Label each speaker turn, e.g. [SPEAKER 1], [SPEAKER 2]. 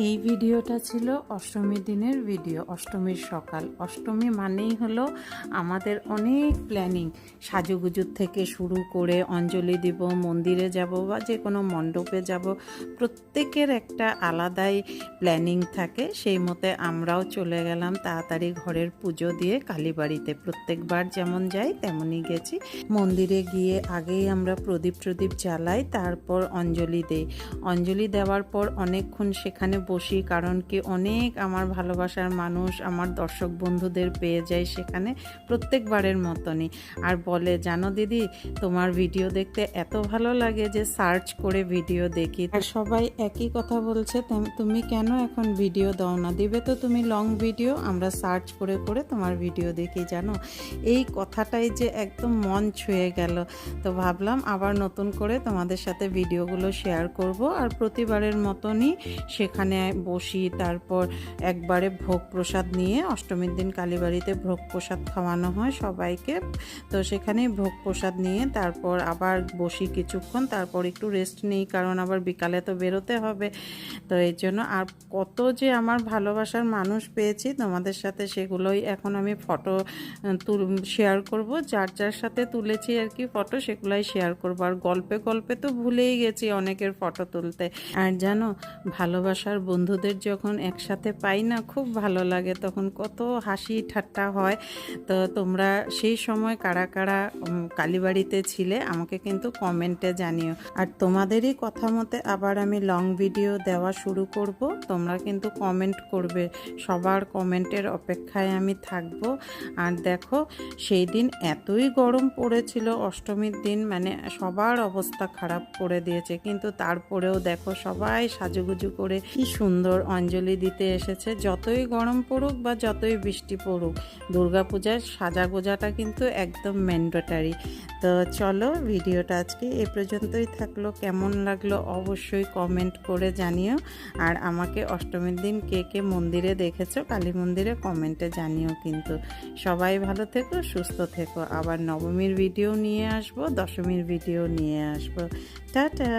[SPEAKER 1] এই ভিডিওটা ছিল অষ্টমীর দিনের ভিডিও। অষ্টমীর সকাল। অষ্টমী মানেই হলো আমাদের অনেক প্ল্যানিং, সাজুগুজুর থেকে শুরু করে অঞ্জলি দিব, মন্দিরে যাব বা যে কোনো মণ্ডপে যাব, প্রত্যেকের একটা আলাদাই প্ল্যানিং থাকে। সেই মতে আমরাও চলে গেলাম তাড়াতাড়ি ঘরের পুজো দিয়ে কালীবাড়িতে। প্রত্যেকবার যেমন যাই তেমনই গেছি। মন্দিরে গিয়ে আগেই আমরা প্রদীপ জ্বালাই, তারপর অঞ্জলি দেই। অঞ্জলি দেওয়ার পর অনেকক্ষণ সেখানে বসি, কারণ কি অনেক আমার ভালোবাসার মানুষ, আমার দর্শক বন্ধুদের পেয়ে যাই সেখানে প্রত্যেকবারের মতনই। আর বলে, জানো দিদি, তোমার ভিডিও দেখতে এত ভালো লাগে যে সার্চ করে ভিডিও দেখি। আর সবাই একই কথা বলছে, তুমি কেন এখন ভিডিও দাও না? দিবে তো তুমি লং ভিডিও, আমরা সার্চ করে করে তোমার ভিডিও দেখি। জানো, এই কথাটাই যে একদম মন ছুঁয়ে গেল। তো ভাবলাম আবার নতুন করে তোমাদের সাথে ভিডিওগুলো শেয়ার করব। আর প্রতিবারের মতনই সেখানে বসি, তারপর একবারে ভোগ প্রসাদ নিয়ে, অষ্টমীর দিন কালীবাড়িতে ভোগ প্রসাদ খাওয়ানো হয় সবাইকে। তো সেখানেই ভোগ প্রসাদ নিয়ে তারপর আবার বসি কিছুক্ষণ, তারপর একটু রেস্ট নিই, কারণ আবার বিকালে তো বেরোতে হবে। তো এই জন্য আর কত যে আমার ভালোবাসার মানুষ পেয়েছি তোমাদের সাথে, সেগুলোই এখন আমি ফটো শেয়ার করব। যার যার সাথে তুলেছি আর কি ফটো, সেগুলাই শেয়ার করব। আর গল্পে গল্পে তো ভুলেই গেছি অনেকের ফটো তুলতে। আর জানো, ভালোবাসার বন্ধুদের যখন একসাথে পাই না, খুব ভালো লাগে, তখন কত হাসি ঠাট্টা হয়। তো তোমরা সেই সময় কারা কারা কালীবাড়িতে ছিলে আমাকে কিন্তু কমেন্টে জানিও। আর তোমাদেরই কথা মতে আবার আমি লং ভিডিও দেওয়া শুরু করব। তোমরা কিন্তু কমেন্ট করবে, সবার কমেন্টের অপেক্ষায় আমি থাকবো। আর দেখো, সেই দিন এতই গরম পড়েছিল অষ্টমীর দিন, মানে সবার অবস্থা খারাপ করে দিয়েছে, কিন্তু তারপরেও দেখো সবাই সাজুগুজু করে কি সুন্দর অঞ্জলি দিতে এসেছে। যতই গরম পড়ুক বা যতই বৃষ্টি পড়ুক, দুর্গাপূজার সাজাগোজাটা কিন্তু একদম ম্যান্ডেটরি। তো চলো, ভিডিওটা আজকে এ পর্যন্তই থাকলো। কেমন লাগলো অবশ্যই কমেন্ট করে জানিও। আর আমাকে অষ্টমীর দিন কে কে মন্দিরে দেখেছো, কালী মন্দিরে, কমেন্টে জানিও কিন্তু। সবাই ভালো থেকো, সুস্থ থেকো। আবার নবমীর ভিডিও নিয়ে আসবো, দশমীর ভিডিও নিয়ে আসবো। টাটা।